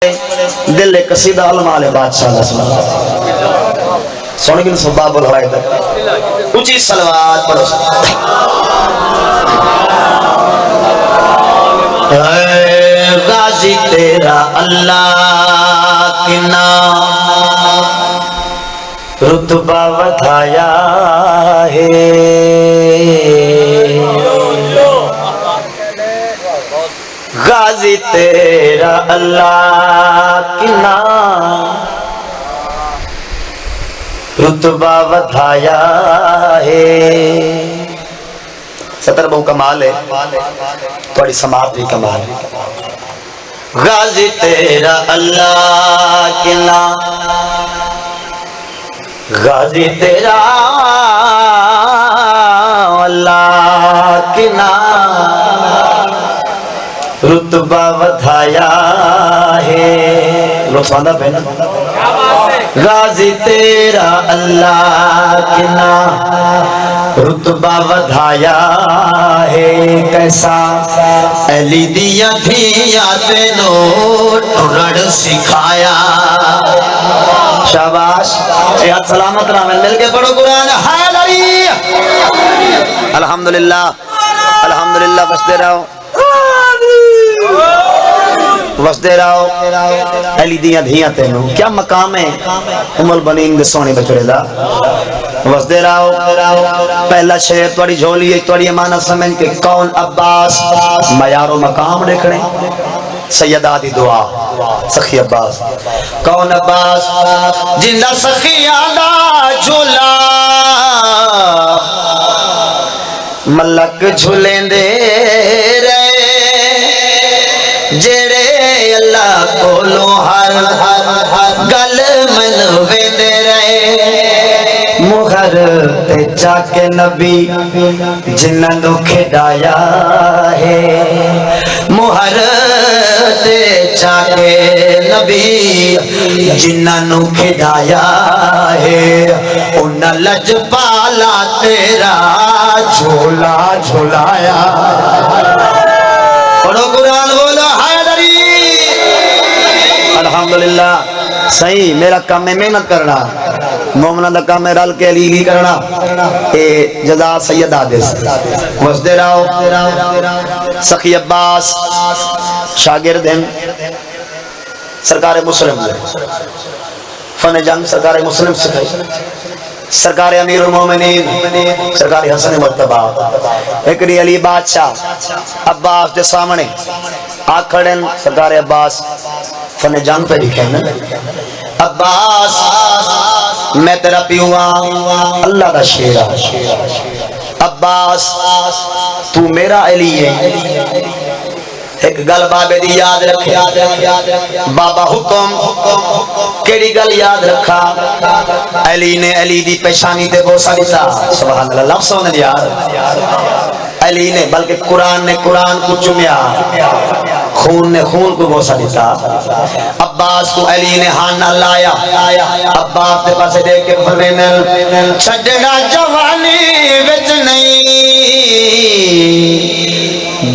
دل قصیدہ علماء بادشاہ دا سنا سن کے سباب الحوائد اونچی صلوات پڑھو اے غازی تیرا اللہ کی نام رتبہ ودھایا ہے غازی تیرا اللہ کی نام رتبہ ودھایا ہے سطر بہو کمال ہے تھوڑی سماعت بھی کمال ہے غازی تیرا اللہ کی نام غازی تیرا اللہ کی نام رتبہ ودھایا ہے لوگ سواندہ پہنا غازی تیرا اللہ کی نام رتبہ ودھایا ہے کیسا علی دیا دھیا تینوں ٹرڑ سکھایا شاباش ہاتھ سلامت رحمت مل کے پڑھو قرآن حیدری الحمدللہ الحمدللہ بستے رہو وسدے رہو علی دیاں دھیاں تینوں کیا مقام ہے ام البنین دے سونے بچڑے دا وسدے رہو پہلا شعر توڑی جھولی ہے توڑی امانت سمجھ کے کون عباس معیار و مقام دیکھنے سیدہ دی دعا سخی عباس کون عباس جندہ سخی آدھا جھولا ملک جھولیں دے رہے جڑے اللہ کو لو ہر گل منوے دے رہے مہر تے چاک نبی جنہاں نو کھڈایا ہے مہر تے چاک نبی جنہاں نو کھڈایا ہے انہاں لج پالا تیرا جھولا جھولایا پڑھو قرآن بولو حیدری الحمدللہ صحیح میرا کام ہے محنت کرنا مومنہ دا کام ہے رل کے علی کرنا اے جزا سید آدیس وسدے رہو سخی عباس شاگرد ہیں سرکار مسلم فن جنگ سرکار مسلم سکھائی سرکار امیر المومنین سرکار حسن مرتبہ ایکڑی علی بادشاہ عباس دے سامنے آکھڑن سرکار عباس فن جنگ پہ لکھے نا عباس میں تیرا پیوا اللہ دا شیرہ عباس تو میرا علی ہے ایک گل بابے دی یاد رکھے بابا حکم کیڑی گل یاد رکھا علی نے علی دی پیشانی تے بوسا دیتا سبحان اللہ لفظوں نے یاد علی نے بلکہ قرآن نے قرآن کو چمیا خون نے خون کو بوسا دیتا عباس کو علی نے ہانا لایا عباس تے پاسے دیکھ کے فرمین چھڑنا جوانی وچ نہیں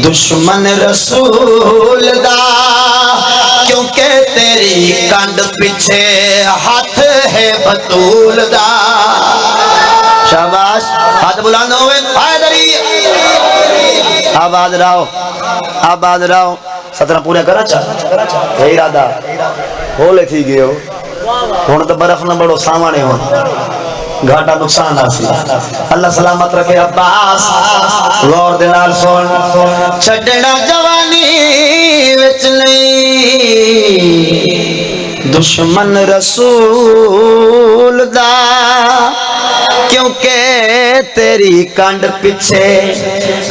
دشمن رسول دا کیونکہ تیری کانڈ پیچھے ہاتھ ہے بطول دا شاباش ہاتھ بلانا ہوئے حیدری آباد رہو سترہ پورے کرا چاہ یہ ارادہ ہولے تھی گئے ہو ہونے تو برف نہ بڑھو سامانے ہو گھاٹا نقصان آسی اللہ سلامت رکھے عباس غور دلال سن چھڑنا جوانی وچ نہیں دشمن رسول دا کیونکہ تیری کانڈ پیچھے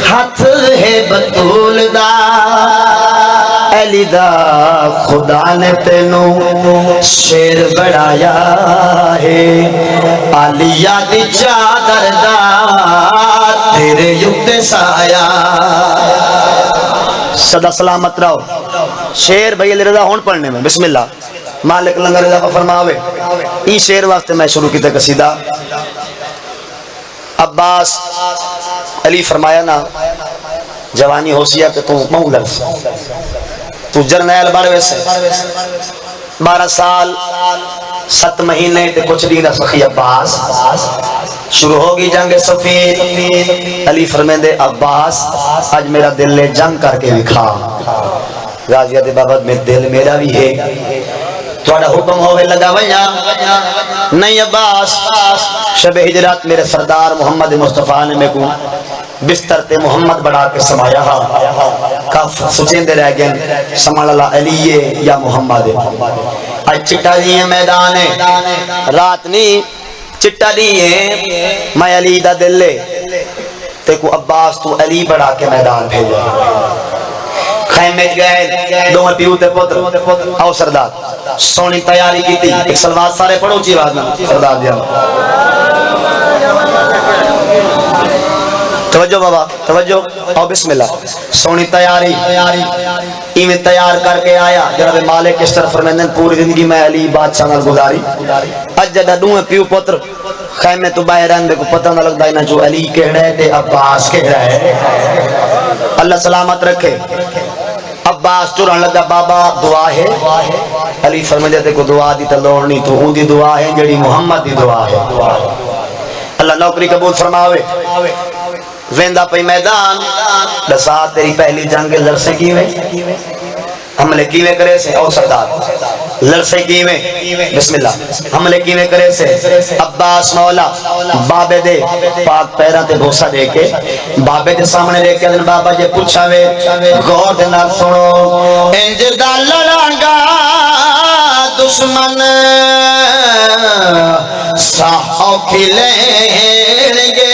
ہاتھ ہے بطول دا علی دا خدا نے تینوں شیر بڑھایا ہے عالیہ دی چادر دا تیرے یکتے سایا صدا سلامت رہو شیر بھئی علی رضا ہون پڑھنے میں بسم اللہ مالک لنگر رضا کو فرماوے این شیر واسطے میں شروع کی تھا قصیدہ عباس علی فرمایا نا جوانی ہو سیا کہ تو مہو لرز تو جرنیل بڑھ ویسے 12 سال 7 مہینے تے کچھ دن سخی عباس شروع ہوگی جنگ صفین علی فرمیندے عباس آج میرا دل لے جنگ کر کے دکھا غازیہ دے بابت میں دل میرا بھی ہے تھوڑا حکم ہوئے لگا ویاں نہیں عباس شب ہجرات میرے سردار محمد مصطفیٰ نے میں کو بستر تے محمد بڑھا کے سمایا کف سچین دے رہ گئے سمان اللہ علیہ یا محمد آج چٹا دیئے میدان ہے رات نہیں چٹا دیئے میں علی دا دل لے تے کو عباس تو علی بڑھا کے میدان بھیجا خیمے گئے دو پیو تے پتر آؤ سردار سونی تیاری کی تھی ایک سلوات سارے پڑھو چی بات نا سردار دیا توجہ بابا توجہ اور بسم اللہ سونی تیاری ایمیں تیار کر کے آیا جناب مالک اس طرح فرمیندن پوری زندگی میں علی بادشاہ نال گزاری اج جدہ دوئے پیو پتر خیمے تو باہر رہنے کو پتہ نہ لگتا ہے نا جو علی کہہ رہے تھے عباس کہہ رہے ہیں اللہ سلامت رکھے عباس چوران لگا بابا دعا ہے علی فرمیندے تے کو دعا دی تلوڑ نہیں تو ہوں دی دعا ہے جڑی محمد دی دعا ہے اللہ نوکری قبول فرماوے ویندہ پہ میدان دسا تیری پہلی جنگ لڑسے کیوے حملے کیوے کرے سے او سردار لڑسے کیوے بسم اللہ حملے کیوے کرے سے عباس مولا بابے دے پاک پیران تے بھوسا دے کے بابے دے سامنے دے کے بابا جے پوچھا وے غور دے نال سنو انج دا لڑانگا دشمن ساہو کھلیں گے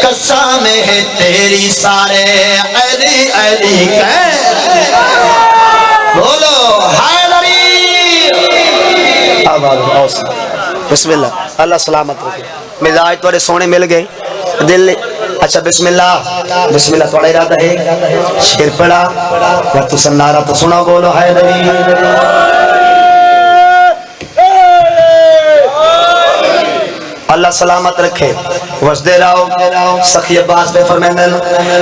قسم ہے تیری سارے علی علی کہہ بولو حیدری آواز بسم اللہ اللہ سلامت رکھے مزاج توڑے سونے مل گئے دل اچھا بسم اللہ توڑا ارادہ ہے شیر پڑا یا تو سنارا تو سنا بولو حیدری اللہ سلامت رکھے وجدے رہو سخی عباس دے فرمیندن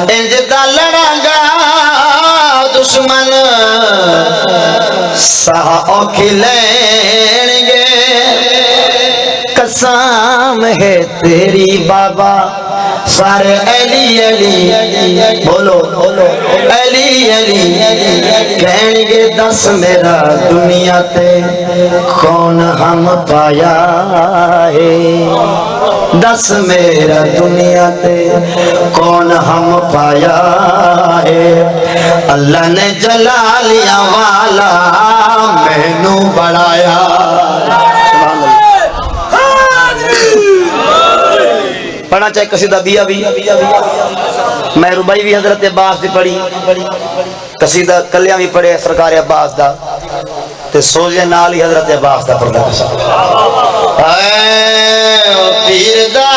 انج دا لڑانگا دشمن ساہو کھلیں گے قسم ہے تیری بابا سارے علی علی بولو علی علی کہیں گے دس میرا دنیا تے کون ہم پایا ہے دس میرا دنیا تے کون ہم پایا ہے اللہ نے جلالیہ والا میں نو بڑھایا پڑھنا چاہے قصیدہ دیا بھی میں ربائی بھی حضرت عباس دی پڑھی قصیدہ کلیاں بھی پڑھے سرکار عباس دا تے سوزے نال ہی حضرت عباس دا پڑھتا اے پیر دا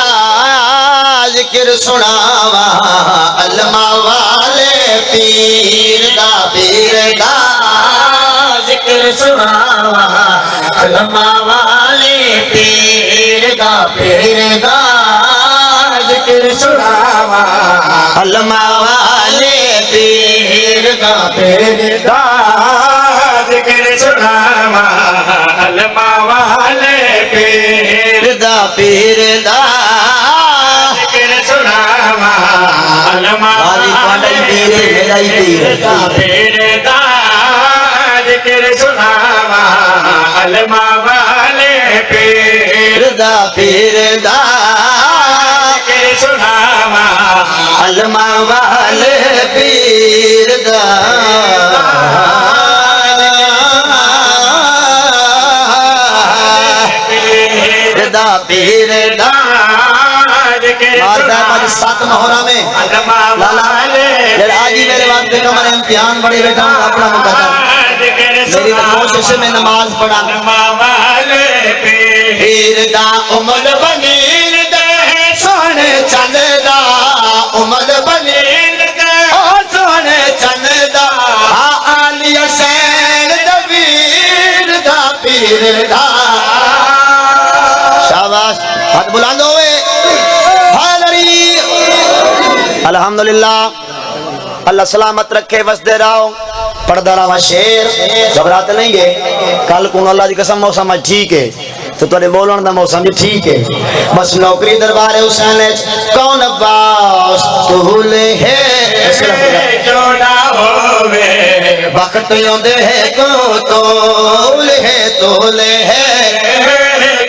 ذکر سناوا علمہ والے پیر دا ذکر سناوا علمہ والے پیر دا ذکر سناوا علمہ والے پیر دا ذکر سناوا علمہ والے پیر دا ذکر سناوا علمہ والے پیر دا ذکر سناوا علمہ والے پیر دا سناوا علمہ والے پیر دا پیر دا مارتا ہے پاس 7 محرم میں لالا آجی میرے وقت دیکھا میں نے امتحان بڑی بیٹھا ہوں اپنا مقدر میری کوشش میں نماز پڑھا علمہ والے پیر دا امد بنیر دے سونے چند دا امد بنیر دے سونے چند دا آلی حسین دبیر دا پیر دا شاباش ہاتھ بلند ہوئے الحمدللہ اللہ سلامت رکھے وسدے رہو پڑھدا رہا شیر گھبراتے نہیں گے کل کو اللہ دی قسم موسم ٹھیک ہے تو تھوڑے بولن دا موسم بھی ٹھیک ہے بس نوکری دربار حسین کون عباس طول ہے جو نہ ہوے وقت یوندے ہے کو طول ہے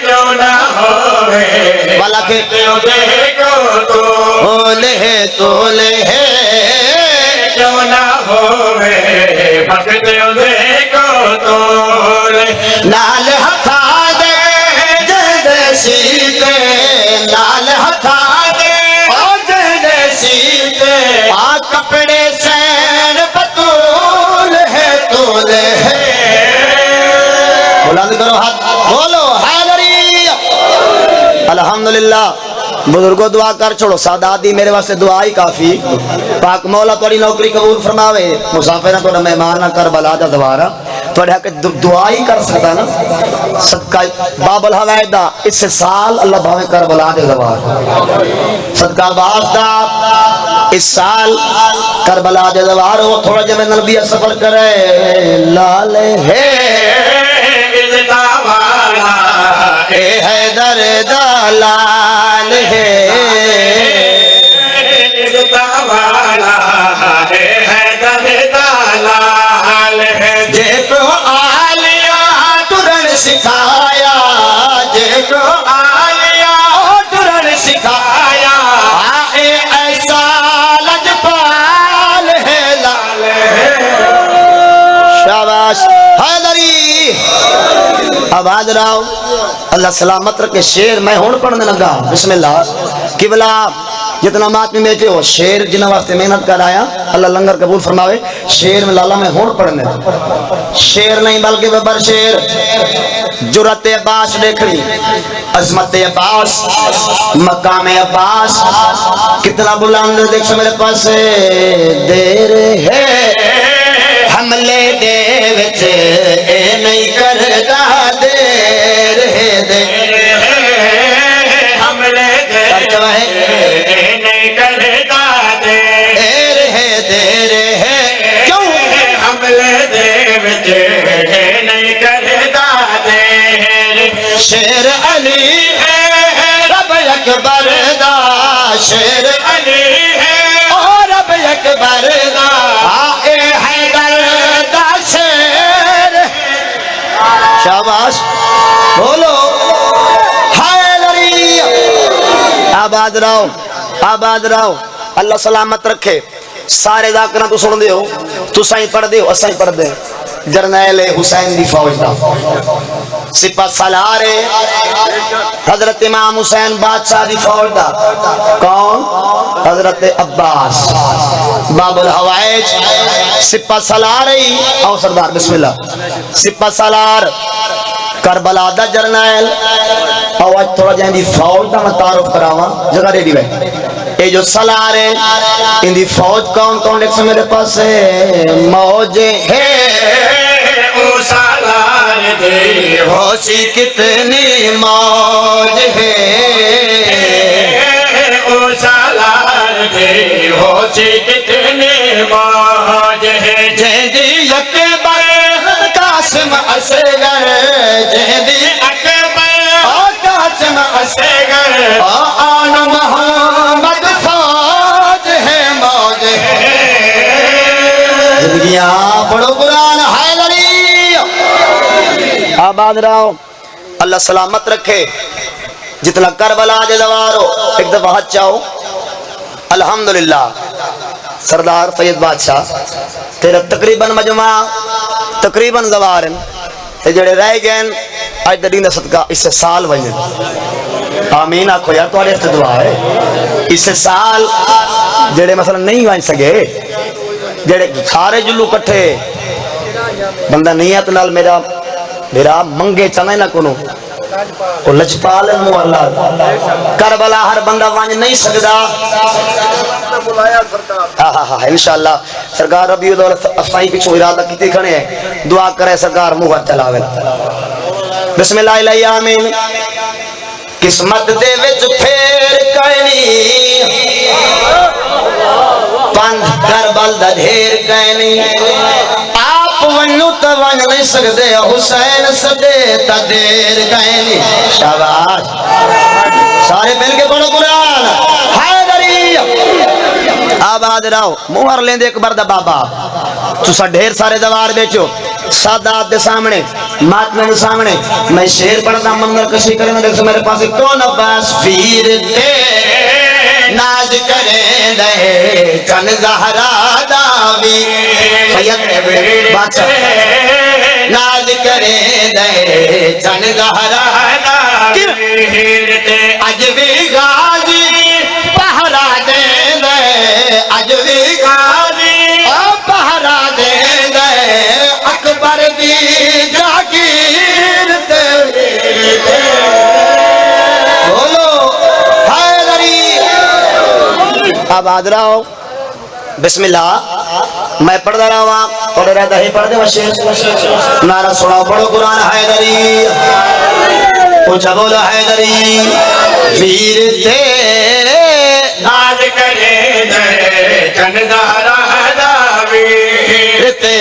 جو نہ ہوے والا کہ یوندے کو طول ہے جو نہ ہوے وقت یوندے کو طول نال ہتھا سیتے نال ہتھا دے او جہدے سیتے آ کپڑے سین بطول ہے طول ہے بلند کرو ہاتھ بولو حیدری الحمدللہ بزرگوں دعا کر چھوڑو ساداتی میرے واسطے دعا ہی کافی پاک مولا توڑی نوکری قبول فرماوے مسافرہ توڑا مہمان نہ کربلا دا دوارا توڑے حق دعا ہی کر سکتا نا صدقہ باب الحوائدہ اس سے سال اللہ بھاوے کربلا دے دوارا صدقہ عباس دا اس سال کربلا دے دوارا وہ تھوڑا جب نبی سفر کرے لال ہے ادھا والا اے حیدر دلال ہے ادھا والا اے حیدر دلال ہے جے کو آلیا ترن سکھایا جے کو آلیا ترن سکھایا آئے ایسا لجپال ہے لال ہے شاباش حیدری آباد راؤ اللہ سلامت رکھے شیر میں ہون پڑھنے لگا بسم اللہ قبلہ جتنا مات میں بیٹھے ہو شیر جنہ واسطے محنت کر آیا اللہ لنگر قبول فرماوے شیر میں لالا میں ہون پڑھنے شیر نہیں بلکہ ببر شیر جرت عباس دیکھنی عظمت عباس مقام عباس کتنا بلند دیکھ سو میرے پاس دیر ہے حملے دے وچ اے نہیں کردا دیر ہے دیر ہے حملے دے اے نہیں کردا دیر ہے کیوں حملے دے وچ اے نہیں کردا دیر شیر علی ہے رب اکبر دا شیر علی ہے او رب اکبر دا اے حیدر دا شیر شاباش بولو حیدری آباد رہو اللہ سلامت رکھے سارے ذاکرہ تو سن دے ہو تو سائیں پڑھ دے ہو اسائیں پڑھ دے جرنیل حسین دی فوج دا سپہ سالار حضرت امام حسین بادشاہ دی فوج دا کون حضرت عباس باب الحوائج سپہ سالار او سردار بسم اللہ سپہ سالار کربلا دا جرنیل او آج تھوڑا جائیں دی فوج دا میں تعارف کراواں جگہ ریڈی بھائی اے جو سالار ہے ان دی فوج کون دیکھ سے میرے پاس ہے موج ہے او سالار دے ہوشی کتنی موج ہے او سالار دے ہوشی کتنی موج ہے جیدی اکبر قاسم اصغر جیدی اکبر قاسم اصغر آن محمد فوج ہے موج ہے زندگیاں پڑھو قرآن حیدری آباد رہو اللہ سلامت رکھے جتنا کربلا دے دوارو ایک دفعہ ہاتھ چاہو الحمدللہ سردار سید بادشاہ تیرا تقریباً مجمع تقریباً دوارن تے جڑے رہ گئے آج دین صدقہ اس سے سال وجن آمین آکھو یار تو آڑے دعا ہے اس سے سال جڑے مثلا نہیں وائن سکے جڑے سارے جلو کٹھے بندہ نیت نال میرا منگے چنے نہ کنو وہ لجپال مو اللہ کربلا ہر بندہ وانج نہیں سکدا انشاءاللہ سرکار ربیع الاول اسائی پیچھو ارادہ کیتے کھڑے ہیں دعا کرے سرکار منہ چلاوے بسم اللہ الہی آمین قسمت دے وچ پھیر کہنی پنج کربل دا ڈھیر کہنی ونو تو ون نہیں سکتے حسین سدے تا دیر گئے نہیں شاباش سارے مل کے پڑھو قرآن حیدری آباد رہو موہر لیندے اکبر دا بابا تسا ڈھیر سارے دوار بیچو سادات دے سامنے ماتمے دے سامنے میں شیر پڑھتا منظر کشی کریں دیکھ سو میرے پاس کون عباس پیر دے ناز کریں دے چن زہرا داوی سید بادشاہ ناز کریں دے چن زہرا داوی اج بھی غازی پہرا دے دے اج بھی غازی پہرا دے دے اکبر دی جاگیر تے بولو حیدری آباد رہو بسم اللہ میں پڑھ رہا ہوں پڑھ رہتا ہی پڑھ دے وشیر نعرہ سناؤ پڑھو قرآن حیدری پوچھا بولو حیدری ویر تے ناز کرے دے چن زہرا ویر تے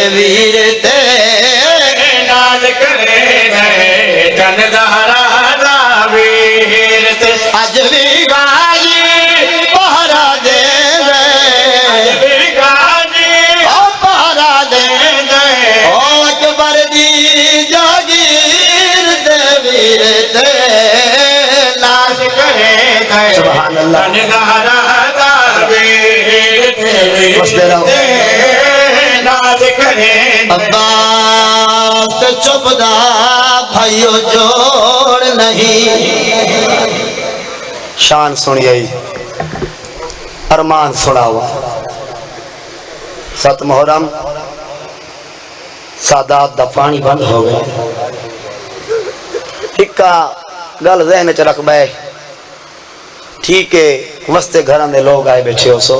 ناز کرے دے چن زہرا ویر تے اج بھی غازی پہرا دے دے اج بھی غازی پہرا دے دے او اکبر دی جاگیر تے ویر تے ناز کرے دے سبحان اللہ چن زہرا ویر تے ناز کرے عباس تے چپ دا بھائیو جوڑ نہیں شان سنی آئی ارمان سنا ہوا ست محرم سادات دا پانی بند ہو گئے ٹھیکا گل ذہن چ رکھ بے ٹھیک ہے وستے گھران دے لوگ آئے بیٹھے ہو سو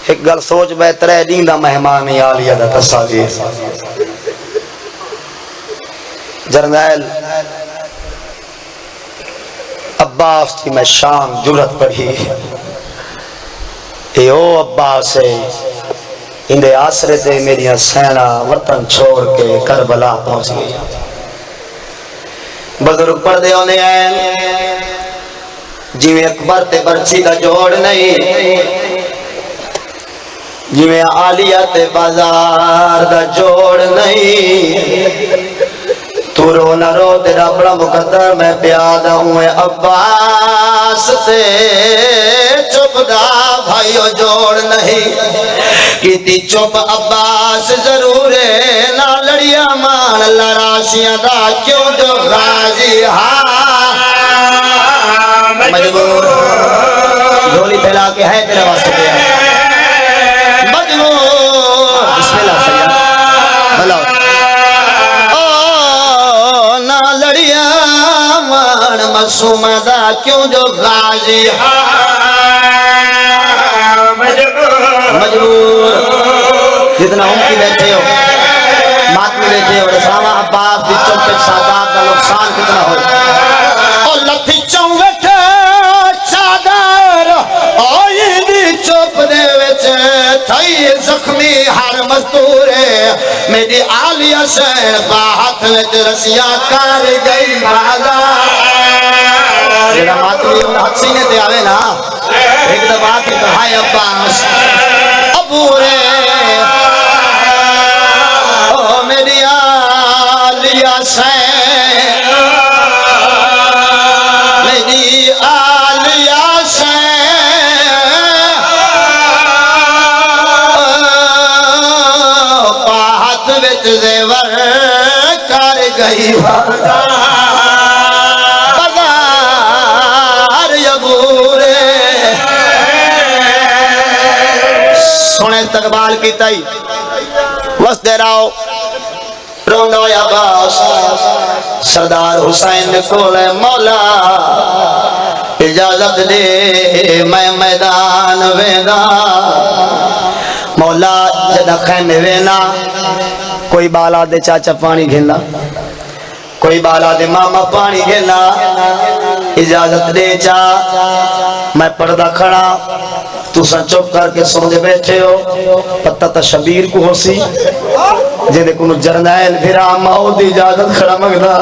ایک گل سوچ بے ترے دین دا مہمان عالیہ دا تصاویر جرنیل عباس کی میں شام جرت پڑھی اے او عباس ہے اندے آسرے تے میری سینہ وطن چھوڑ کے کربلا پہنچ گئی بزرگ پڑھ دے ہونے ہیں جی میں اکبر تے برچی دا جوڑ نہیں جی میں آلیہ تے بازار دا جوڑ نہیں تو رو نہ رو تیرا بڑا مقدر میں پیادہ ہوں عباس تے چپ دا بھائیو جوڑ نہیں کیتی چپ عباس ضرور ہے نہ لڑیا مان لراشیاں دا کیوں جو غازی مجبور جھولی پھیلا کے ہے تیرا واسطے ہے مجبور بسم اللہ سید بھلا معصوم دا کیوں جو غازی مجبور جتنا ہم کی بیٹھے ہو ماتمی بیٹھے ہو رسامہ عباس دی چوپے سادات دا نقصان کتنا ہو اور لتھی چونگٹے چادر آئی دی چوپ دے وچے تھائی زخمی ہر مزدورے میری آلیہ شہر با ہاتھ وچ رسیاں کار گئی بازار جڑا ماتمی انہا حد سینے تے آوے نا ایک دفعہ کی تو ہائے عباس ابو رے او میری آلیہ شہر میری آلیہ شہر پاہت وچ زیور کر گئی بازار سونے استقبال کی تائی وس دے راؤ روندو یا باس سردار حسین کولے مولا اجازت دے میں میدان وینا مولا جدہ خیمے وینا کوئی بالا دے چاچا پانی گھننا کوئی بالا دے ماما پانی گھننا اجازت دے چا میں پردہ کھڑا تسا چپ کر کے سو دے بیٹھے ہو پتہ تا شبیر کو ہو سی جے دے کنو جرنیل بھیرا موت دی اجازت کھڑا مگدا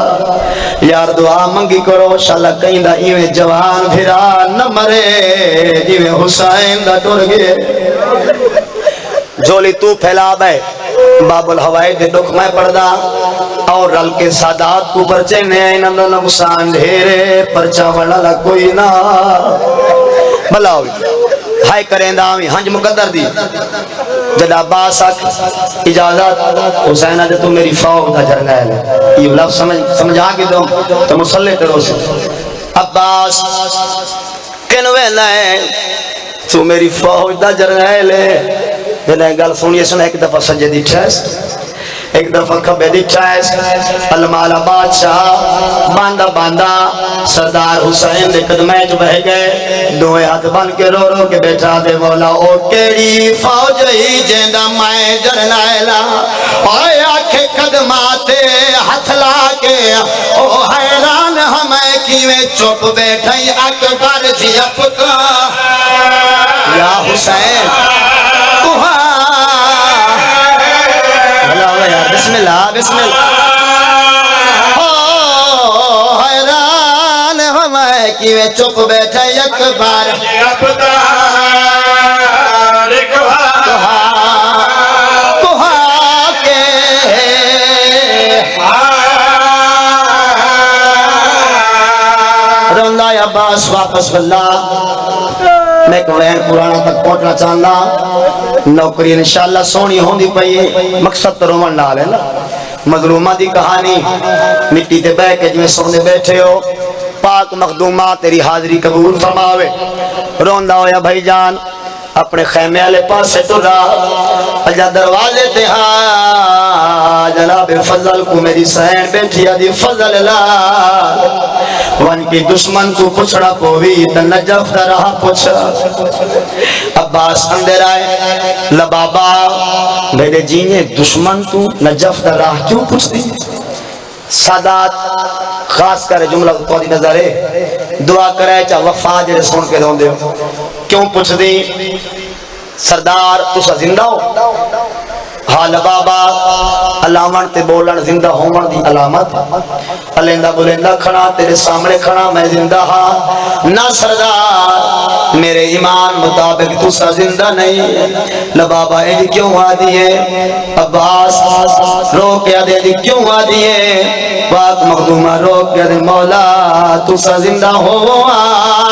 یار دعا منگی کرو شالا کہیں دا ایویں جوان بھیرا نہ مرے جیویں حسین دا ٹر گئے جولی تو پھیلا بے باب الہوائی دے دکھ میں پڑدا اور رل کے سادات کو پرچے نئے نندو نقصان ڈھیرے پرچا وڑا کوئی نہ بلاوی ہائے کریں دامی ہنج مقدر دی جد عباس آکھ اجازت حسینہ دے تو میری فوق دا جرنیل ہے یہ لفظ سمجھا کے دو تو مسلح کرو سے عباس کنوے لائے تو میری فوق دا جرنیل ہے جنہیں گل سنیے سنا ایک دفعہ سجے دی ٹھیس ایک دفعہ کھبے دی ٹھیس المالا بادشاہ باندہ باندہ سردار حسین دے قدمیں جو بہ گئے دوئے ہاتھ بن کے رو رو کے بیٹھا دے مولا او کیڑی فوج ہی جیندہ میں جرنیلا آئے آکھے قدماتے ہاتھ لا کے او حیران ہمیں کیویں چپ بیٹھائی اکبر جی اپکا یا حسین بسم اللہ بسم اللہ حیران ہمیں کیویں چپ بیٹھے یک بار کہا کے روندہ عباس واپس واللہ میں کوین قرآن تک پہنچنا چاہتا نوکری انشاءاللہ سونی ہوندی پئی مقصد تو رومن ڈال ہے نا مظلومہ دی کہانی مٹی تے بہ کے جویں سونے بیٹھے ہو پاک مخدومہ تیری حاضری قبول فرماوے روندہ ہویا بھائی جان اپنے خیمے والے پاس سے ٹرا اجا دروازے تے ہاں جناب فضل کو میری سہن بیٹھی دی فضل لا ون کی دشمن تو پچھڑا پوی تا نجف دا رہا پچھ عباس اندر آئے لبابا میرے جینے دشمن تو نجف دا رہا کیوں پچھ دی سادات خاص کر جملہ کو دی نظر ہے دعا کرے چاہ وفا جرے سن کے دون دے کیوں پوچھ دی سردار تسا زندہ ہو حال بابا علامن تے بولن زندہ ہون دی علامت علیندہ بولیندہ کھنا تیرے سامنے کھنا میں زندہ ہاں نہ سردار میرے ایمان مطابق تسا زندہ نہیں لبابا ایدی کیوں آدھی ہے عباس روک یا دے کیوں آدھی ہے پاک مخدومہ روک یا دے مولا تسا زندہ ہو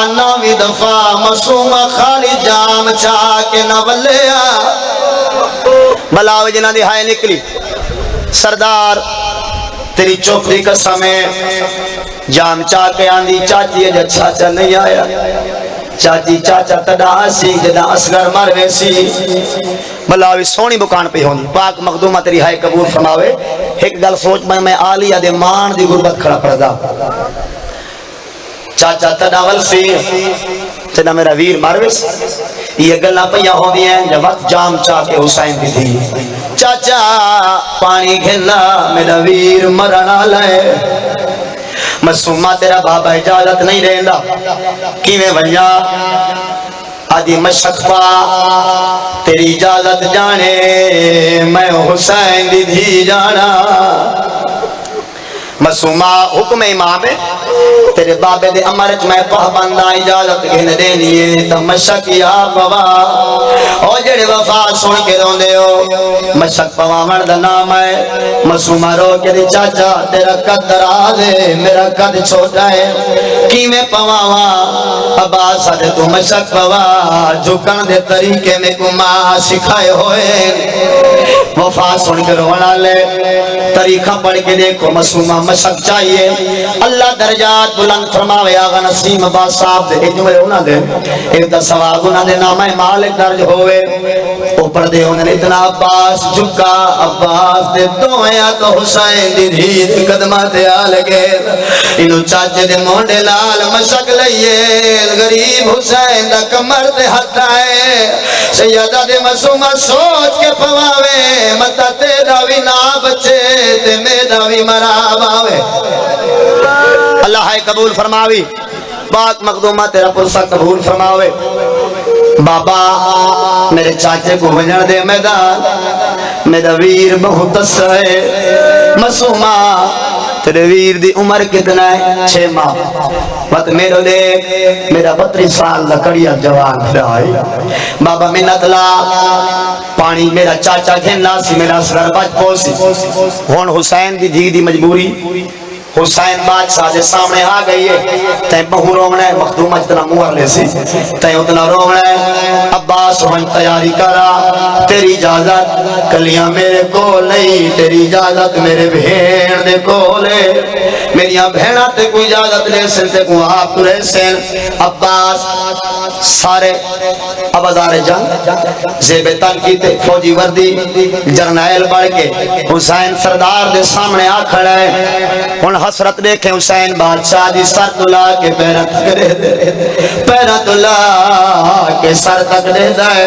ناوی دفعہ مسومہ خالی جام چاہ کے نہ ولیا بلاوے جنہ دی ہائے نکلی سردار تیری چوکری قسم ہے جام چاہ کے آندھی چاچی ہے جا چاچا نہیں آیا چاچی چاچا تدا سی جدا اصغر مروے سی بلاوی سونی بکان پہ ہوندی پاک مخدومہ تیری ہائے قبول فرماوے ایک گل سوچ میں آلی دے مان دی غربت کھڑا پڑا چاچا تدا ولسی تدا میرا ویر مروے سی یہ گلہ پہیا ہو دی ہیں جب وقت جام چاہ کے حسین بھی تھی چاچا پانی کھلا میرا ویر مرنا لائے مسومہ تیرا بابا اجازت نہیں رہندا کیویں ونجا آدھی مشق پا تیری اجازت جانے میں حسین دی دھی جانا مسومہ حکم امام ہے تیرے بابے دے امرچ میں پہبندہ اجازت گھن دینیے تا مشک یا پوا او جڑے وفا سن کے رون دے ہو مشک پوا مرد نام ہے مسومہ رو کے دی چاچا تیرا قد دراز ہے میرا قد چھوٹا ہے کی میں پوا عباس دے تو مشک پوا جھکن دے طریقے میں کما سکھائے ہوئے وفا سن کے رونا لے طریقہ پڑھ کے دیکھو مسومہ مشق چاہیے اللہ درجات بلند فرماوے آغا نسیم عباس صاحب دے ایک جملے انہاں دے ایک دا سواب انہاں دے نامہ مالک درج ہوئے اوپر دے انہاں نے اتنا عباس جھکا عباس دے دویا تو حسین دی دھید قدمہ دے آلگے انہوں چاچے دے مونڈے لال مشق لئیے غریب حسین دا کمر دے ہٹائے سیدہ دے مسومہ سوچ کے پواوے متا تیرا بھی نا بچے تے میرا بھی مراب آوے اللہ ہے قبول فرماوی پاک مقدومہ تیرا پرسہ قبول فرماوے بابا میرے چاچے کو بجن دے میدان، میرا ویر بہت ہے مسوما، تیرے ویر دی عمر کتنا ہے 6 ماہ، وقت میرے دیکھ میرا 32 سال لکڑیا جوان بھرائی، بابا منت لا پانی میرا چاچا کھینا سی، میرا سر بچ پوسی، ہون حسین دی دھی دی مجبوری، حسین بادشاہ دے سامنے آ گئی ہے، تین بہو رومنا ہے، مخدومہ جتنا موہر لے سی تین اتنا رومنا ہے، عباس ہن تیاری کرا، تیری اجازت کلیاں میرے کو نہیں، تیری اجازت میرے بھین دے کو لے، میریاں بھینا تے کوئی اجازت لے سن تے کو آپ تو رہ سن، عباس سارے ابازار جنگ زیب تنکی تے فوجی وردی جرنائل بڑھ کے حسین سردار دے سامنے آ کھڑا ہے، ہن حسرت دیکھیں حسین بادشاہ دی سر تلا کے پیرہ تک دے دے، پیرہ تلا کے سر تک دے دے،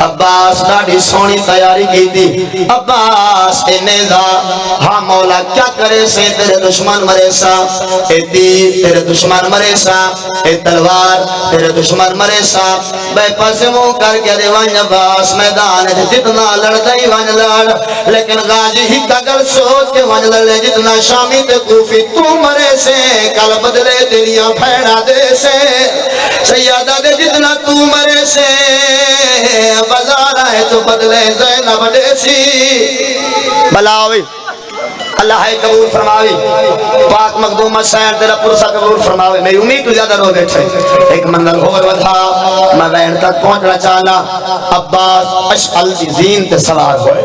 عباس ڈاڑی سونی تیاری کی تھی، عباس اے نیزہ ہاں مولا کیا کرے سے تیرے دشمن مرے سا، اے تیر تیرے دشمن مرے سا، اے تلوار تیرے دشمن مرے سا، بے پاس مو کر کے دے وانج عباس میدان جتنا لڑ دائی وانج لڑ، لیکن غازی ہی کا گر سوچ کے وانج لڑ جتنا شامی تے کوفی تو مرے سے، کل بدلے تیریاں پھیڑا دے سے، سیادہ دے جتنا تو مرے سے، بازار آئے تو بدلے زینب دے سی، بلاوی اللہ ہے قبول فرماوی، پاک مخدوم حسین تیرا پرسا قبول فرماوی، میری امید تو زیادہ رو بیٹھے، ایک منزل اور ودھا، میں وین تک پہنچنا چاہنا، عباس اشعل دی زین تے سوار ہوئے،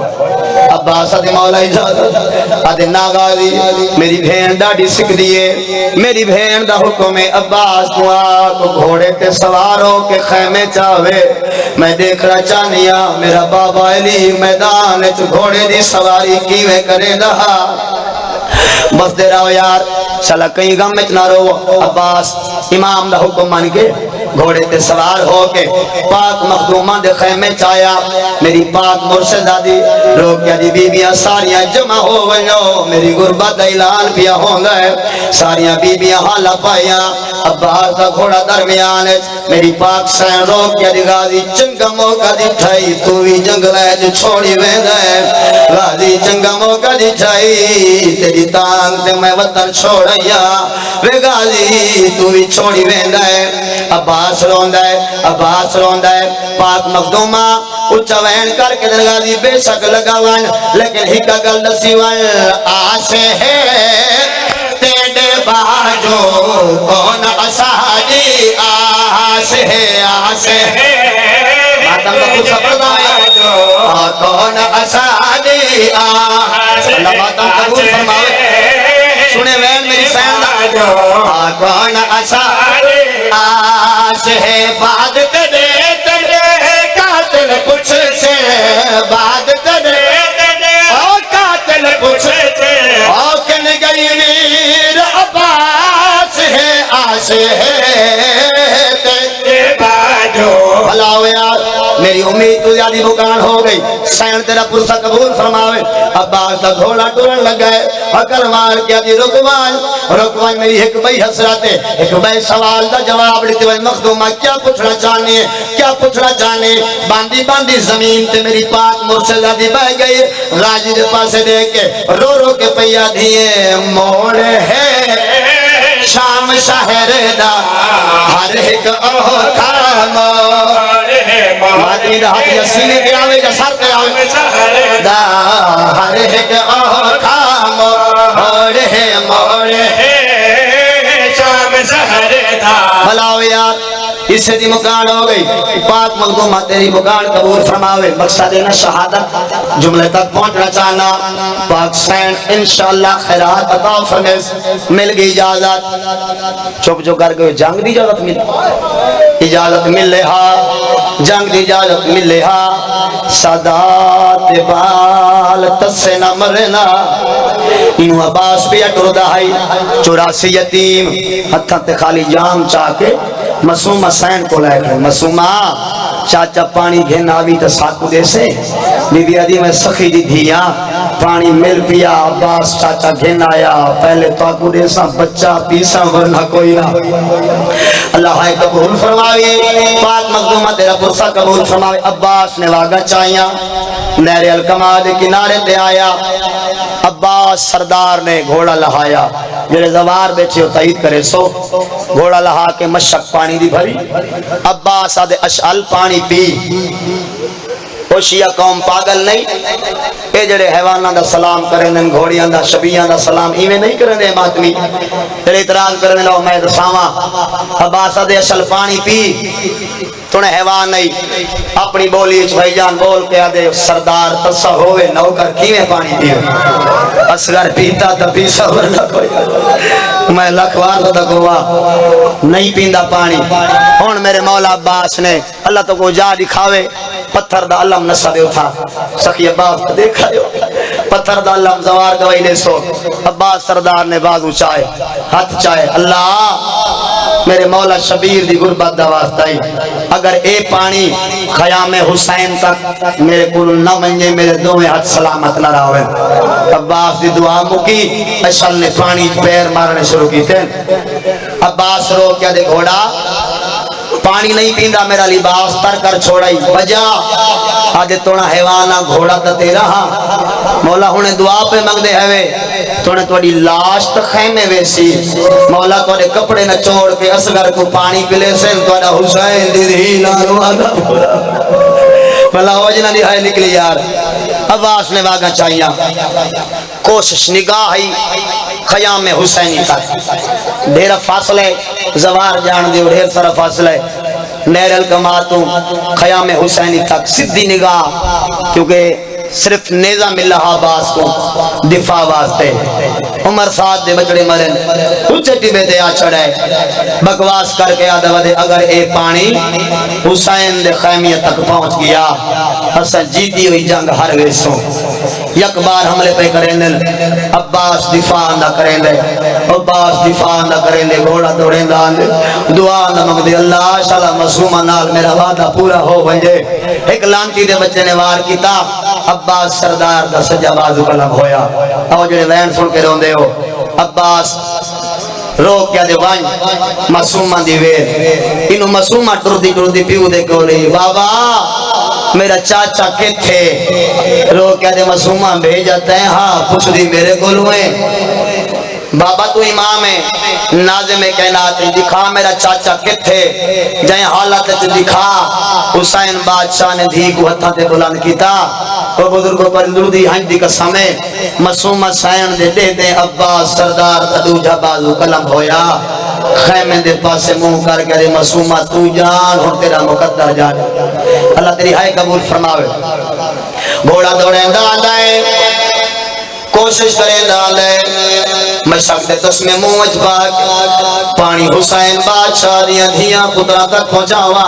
عباس آدھے مولا اجازت، آدھے ناغازی میری بھین ڈاڑی سکھ دیئے، میری بھین دا حکم ہے عباس تو آکو گھوڑے تے سواروں کے خیمے چاہوے، میں دیکھنا چاہنیا میرا بابا علی میدان چو گھوڑے دی سواری کیوے کرے دہا، بس دے رہو یار چلا کہیں غم میں نہ رو، عباس امام دا حکم مان کے گھوڑے تے سوار ہو کے پاک مخدومہ دے خیمے چایا، میری پاک مرشدہ دی روکیا دی بیبیاں ساریاں جمع ہو ونو، میری غربت اعلان پیا ہوں گئے، ساریاں بیبیاں حالا پائیاں، عباس دا گھوڑا درمیان ہے، میری پاک سین روکیا دی غازی چنگا موقع دی ٹھائی، تو بھی جنگلے جو چھوڑی ویندہ ہے، غازی چنگا موقع دی ٹھائی، تیری تانگ تے میں وطن چھوڑیا، وے غازی تو بھی چھوڑی ویندہ ہے، عباس روندہ ہے، عباس روندہ ہے، پاک مخدومہ اچھا وین کر کے دل غازی بے شک لگا وان، لیکن ہی کا گل دسی وان، آسے ہے تیڑے باجو کون اساجی، آسے ہے ماتم کا کچھ سفر دائیں، کون اساجی، اللہ ماتم قبول فرماوے، سنے وین میری سین دا، کون اساجی، آسے ہے بعد کدے قاتل کچھ سے، بعد کدے قاتل کچھ سے، کن گئی ویر عباس ہے، آسے ہے تیرے باجو، بھلاو یار میری امید تو زیادی بکان ہو گئی، سین تیرا پرسا قبول فرماوے، عباس دا گھوڑا ٹورن لگ گئے، اکل مار کیا دی رکوان میری ایک بھائی حسراتے، ایک بھائی سوال دا جواب لیتے ہوئے مخدومہ کیا پوچھنا چاہنے ہیں، کیا پوچھنا چاہنے ہیں، باندی باندی زمین تے میری پاک مرسلہ دی بہ گئی، غازی دے پاسے دے کے رو رو کے پیا دیئے، موڑ ہے شام شہر دا ہر ایک اوتھام، مادی دا ہاتھ یا سینے کے آوے یا سر کے آوے، دا ہر ایک اوتھام، موڑ ہے شام شہر دا، بھلاو یار اس سے دی مکان ہو گئی، پاک مخدومہ تیری مکان قبول فرماوے، مقصد دینا شہادت جملے تک پہنچنا چاہنا، پاک سین انشاءاللہ خیرات عطا فرمیز، مل گئی اجازت، چھپ جو کر گئے جنگ دی اجازت مل، اجازت مل لے ہاں، جنگ دی اجازت مل لے ہاں، سادات بال تسے نہ مرنا، انہوں عباس پہ اٹھو دہائی، 84 یتیم ہتھاں تے خالی جام چاہ کے مسومہ سین کو لے کر، مسومہ چاچا پانی گھن آوی تو ساکو دے سے بی بی آدھی میں سخی دی دھیاں پانی مل پیا عباس چاچا گھن آیا پہلے تو آکو دے سا بچہ پیسا ورنہ کوئی نہ اللہ ہے قبول فرماوی پاک مخدومہ تیرا پرسا قبول فرماوی عباس نے واگا چاہیاں نہر الکما دے کنارے تے آیا عباس سردار نے گھوڑا لہایا جڑے زوار بیٹھے ہو تائید کرے سو گھوڑا لہا کے مشک پانی دی بھری عباس آدھے اشعل پانی پی او شیعہ قوم پاگل نہیں اے جڑے حیوانہ دا سلام کریں دن گھوڑیاں دا شبیاں دا سلام ایویں نہیں کریں دے ماتمی جڑے اعتراض کریں لو میں دساواں عباس آدھے اشعل پانی پی تونے حیوان نہیں اپنی بولی بھائی جان بول کے آدھے سردار تصا ہوئے نوکر کیویں پانی پیو اصغر پیتا تا پیسا ورنہ کوئی میں لکھوار تو دکھوا نہیں پیندا پانی ہون میرے مولا عباس نے اللہ تو کو جا دکھاوے پتھر دا علم نسا دے اٹھا سخی عباس کو دیکھا جو پتھر دا علم زوار گوائی دے سو عباس سردار نے بازو چاہے ہاتھ چاہے اللہ میرے مولا شبیر دی غربت دا واسطائی اگر اے پانی خیام حسین تک میرے کل نہ منجے میرے دو ہاتھ سلامت نہ راوے عباس دی دعا مکی اشل نے پانی پیر مارنے شروع کی تھے عباس رو کیا دے گھوڑا پانی نہیں پیندا میرا لباس تر کر چھوڑائی بجا آدھے توڑا حیوانہ گھوڑا تے رہا مولا ہونے دعا پہ مگ دے ہوئے توڑے توڑی لاشت خیمے ویسی مولا توڑے کپڑے نہ چھوڑ کے اصغر کو پانی پلے سے توڑا حسین دی دی نارو آدھا پورا بھلا وجنہ دی ہائے نکلی یار عباس نے واگا چاہیاں کوشش نگاہی خیام حسینی تک ڈھیر فاصلے زوار جان دیو ڈھیر سارا فاصلے نہر الکماتوں خیام حسینی تک سدھی نگاہ کیونکہ صرف نیزہ مل رہا عباس کو دفاع واسطے عمر ساتھ دے بچڑے مرن اچھے ٹیبے دے آ چڑھے بکواس کر کے آدھا ودے اگر اے پانی حسین دے خیمیہ تک پہنچ گیا حسن جیتی ہوئی جنگ ہر ویسوں یک بار حملے پہ کریں دے عباس دفاع نہ کریں دے عباس دفاع نہ کریں دے گھوڑا دوڑیں دے دعا نہ مگ دے اللہ شاءاللہ مسومہ نال میرا وعدہ پورا ہو بنجے ایک لانتی دے بچے نے وار کیتا عباس سردار دا سجا بازو قلم ہویا او جڑے وین سن کے روندے ہو عباس روک کیا دے وائن مسومہ دی ویر انہوں مسومہ ٹردی پیو دے کو رہی بابا میرا چاچا کے تھے روک کیا دے مسومہ بھیجتے ہیں ہاں پوچھ دی میرے گلویں بابا تو امام ہے ناظم کائنات دکھا میرا چاچا کتھے جائیں حالت دکھا حسین بادشاہ نے دھی کو ہتھا تے بلند کیتا وہ بزرگوں پر لردی ہنج دی قسم ہے مسوم حسین دے دے دے عباس سردار تدوجہ بازو قلم ہویا خیمے دے پاسے منہ کر کے مسومہ تو جان ہوں تیرا مقدر جان اللہ تیری ہائے قبول فرماوے گھوڑا دوڑیں دادائے کوشش کریں ڈالے مشق دے تس میں موج پاک پانی حسین بادشاہ دیا دھیاں پترہ تک پہنچاوا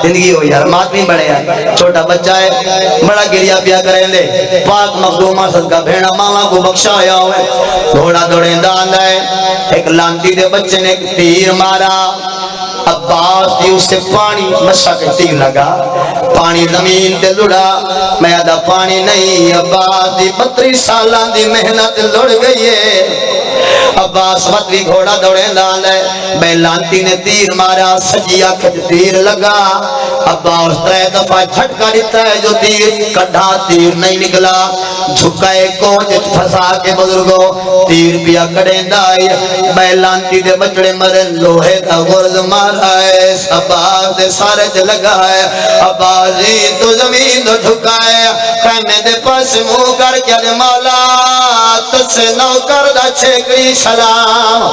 زندگی ہو یار ماتمی بڑے ہیں چھوٹا بچہ ہے بڑا گریا پیا کریں دے پاک مخدومہ صدقہ بھیڑا ماما کو بخشایا ہوئے گھوڑا دوڑیں ڈالے ایک لانتی دے بچے نے ایک تیر مارا عباس دی اسے پانی مشق تیر لگا پانی زمین تے لڑا میں آدھا پانی نہیں عباس دی 32 سالان دی محنت لڑ گئی ہے عباس وطوی گھوڑا دوڑے لالے بے لانتی نے تیر مارا سجی آنکھ تیر لگا عباس 3 دفعہ جھٹکا دیتا ہے جو تیر کڑھا تیر نہیں نکلا جھکائے کوچ پھسا کے بزرگوں تیر پیا کڑیں دائی بے لانتی دے بچڑے مرن لوہے دا غرز مارا ہے عباس دے سارے چ لگا ہے عباس تو زمین تو جھکائے خیمے دے پاس منہ کر کے دے مولا تسے نوکر دا چھکری سلام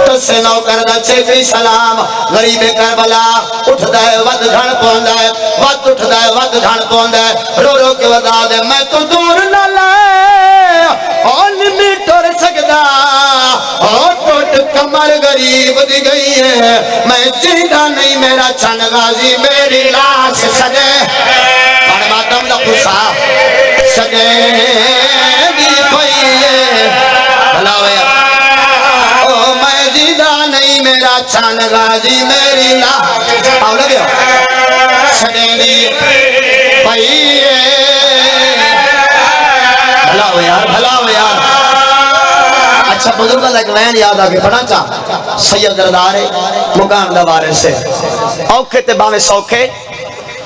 تسے نوکر دا چھکری سلام غریب کربلا اٹھ دائے ود دھن پوندہ ہے ود اٹھ دائے ود دھن پوندہ ہے رو رو کے ودا دے میں تو دور نہ لائے اور نمی ٹور سکدا اور ٹوٹ کمر غریب دی گئی ہے میں جیدہ نہیں میرا چن غازی میری لاش سجے پڑھ باتم دا خسا سجے دی کوئی ہے بھلاوے او میں جیدہ نہیں میرا چن غازی میری لاش آؤ لگے ہو چھڑینی پئیے بھلا ہو یار بھلا ہو یار اچھا بزرگاں دا ایک وین یاد آ کے پڑھا چاہ سید دردار مکان دا وارث سے اوکھے تے باویں سوکھے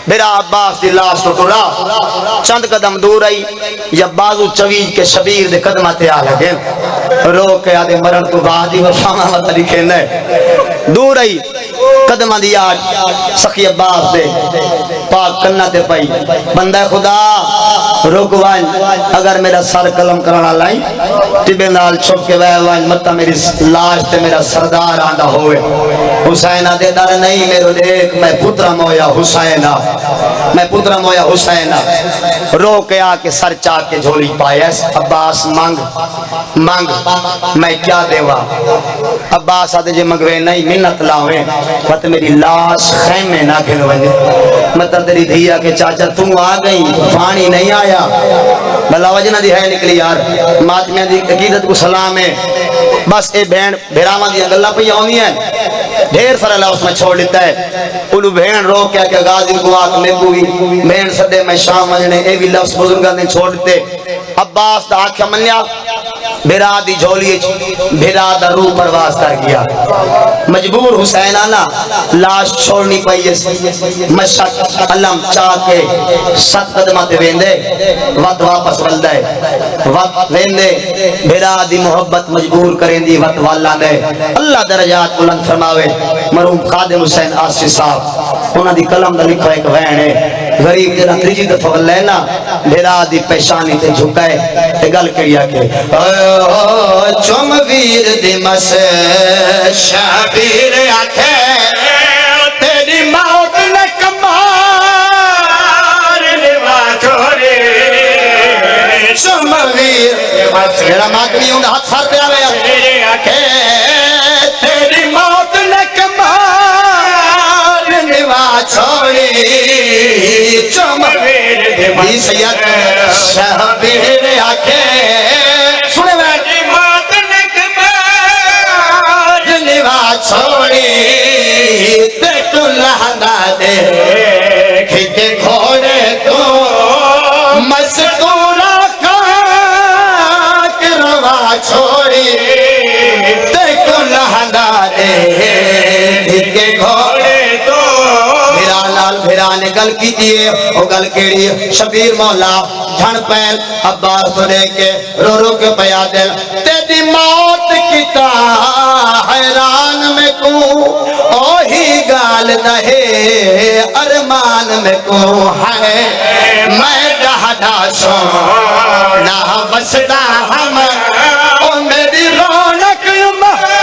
میرا عباس دی لاش تو ٹرا چند قدم دور آئی یا بازو چویج کے شبیر دے قدمہ تے آ لگے رو کے آدھے مرن تو بعد ہی وفاما و طریقے نے دور آئی قدمہ دی آج سخی عباس دے پاک کنہ تے پائی بندہ خدا رکوائن اگر میرا سر قلم کرانا لائیں ٹبے نال چھپ کے وائن مطا میری لاش تے میرا سردار آندہ ہوئے حسینہ دے در نہیں میرے دیکھ میں پترہ مویا حسینہ میں پترہ مویا حسینہ رو کے آ کے سر چاک کے جھولی پائیس عباس مانگ میں کیا دیوا عباس آدھے جے مگوے نہیں منت لاؤیں وقت میری لاش خیمے نہ کھلویں مطلب تیری دھیا کہ چاچا تم آ گئی پانی نہیں آیا بلا وجنہ دی ہے نکلی یار ماتمیاں دی عقیدت کو سلام ہے بس اے بہن بھیراما دی انگلہ پہ یونی ہے ڈھیر سارا لفظ میں چھوڑ لیتا ہے اولو بہن رو کیا کہ غازی کو آت میں کوئی بہن صدے میں شام مجھنے اے بھی لفظ بزرگاں نے چھوڑ دیتے عباس دا آنکھیں من لیا بھیرا دی جھولی بھیرا دا روح پرواز کر گیا مجبور حسین آنا لاش چھوڑنی پئیس مشک علم چاہ کے ست قدمہ تے ویندے وقت واپس ولدے وقت ویندے بھیرا دی محبت مجبور کریں دی وقت والا نے اللہ درجات بلند فرماوے مرحوم خادم حسین آصفی صاحب انہاں دی قلم دا لکھا ایک وین ہے غریب جنہ تریجی دفعہ لینا بھیرا دی پیشانی تے جھکائے تے گل کریا کہ چم ویر دی مس شابیر آکھے تیری موت نے کمار لیوا چھوڑے چم ویر دی مس میرا ماتمی ہوں ہاتھ سار پہ آوے آکھے تیری موت نے کمار لیوا چھوڑے چم ویر دی مس شابیر آکھے چھوڑی تے تو لہنا دے کھتے گھوڑے تو مسکورا خاک روا چھوڑی تے تو لہنا دے کھتے گھوڑے تو بھیرانال بھیرانے گل کی دیئے وہ گل کیڑی شبیر مولا جھن پین عباس تو لے کے رو رو کے پیا دل تیری موت کتا حیران میں کو اوہی گال دہے ارمان میں کو ہے میں ڈہڈا سونا وسدا ہم او میری رونق ہے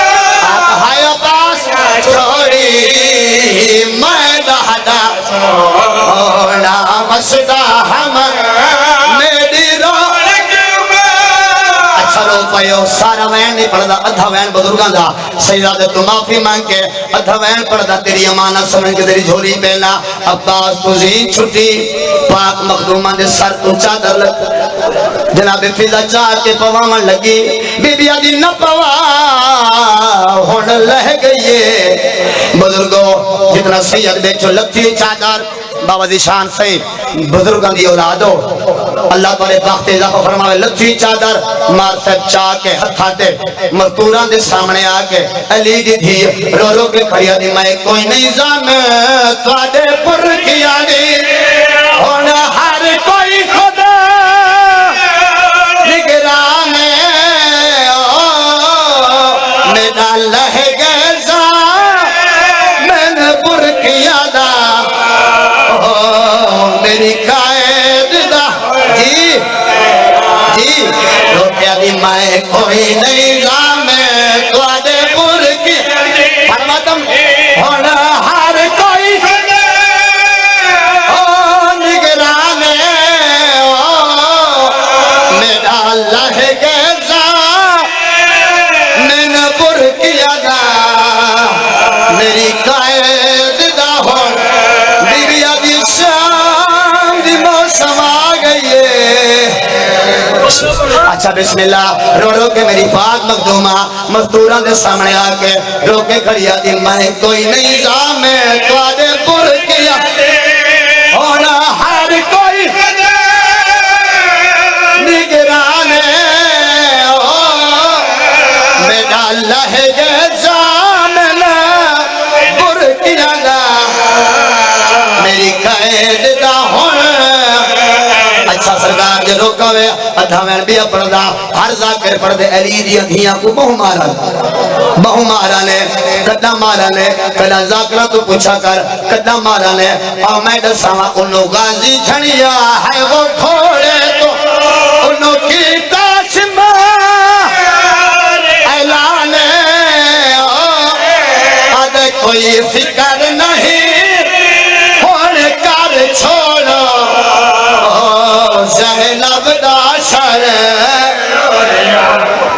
عباس چھوڑی میں ڈہڈا سونا وسدا ہم میری رونق اچھا رو پہیو سارا وین نہیں پڑھدا ادھا وین بزرگاں دا سیدہ تو معافی مانگ کے ادھا وین پڑھدا تیری امانت سمجھ کے تیری جھولی پہنا عباس تو زین چھٹی پاک مخدومہ دے سر تو چادر لگ جناب فضا چاہ کے پوامن لگی بی بی آدھی نہ پوا ہون لہ گئیے بزرگوں جتنا سید بیچو لگتی چادر بابا دی شان سے بزرگاں دی اولادو اللہ تعالی بخت اضافہ فرماوے لچھی چادر مار صاحب چاہ کے ہتھاتے مزدوران دے سامنے آکے علی دی دھی رو رو کے کھڑیا دی میں کوئی نہیں زام تواڈے پر کیا دی ہن ہر کوئی خدا نگران میرا لہ گزا میں نے پر کیا دا میری قائد دا جی جی روکیا دی میں کوئی نہیں رام تواڈے پر کی فرماتم ہن ہر کوئی نگران میرا اللہ گزا میں نے پر کیا دا میری قائد دا ہن بیوی آدھی شام دی موسم آ گئی ہے اچھا بسم اللہ رو رو کے میری پاک مخدومہ مزدوران دے سامنے آکے رو کے کھڑیا دی میں کوئی نہیں زام تواڈے پر کیا لہجے جامن برکیاں دا میری قید دا ہون اچھا سرکار جدو کہوے ادھا میں بھی اپنا دا ہر ذاکر پڑھ دے علی دی دھیاں کو بہو مارا نے کدہ مارا نے کدہ ذاکرہ تو پوچھا کر کدہ مارا نے اور میں دساں انہوں غازی جھنیا ہے وہ کھوڑے تو انہوں کی تاشمہ اعلان آدھے کوئی فکر نہ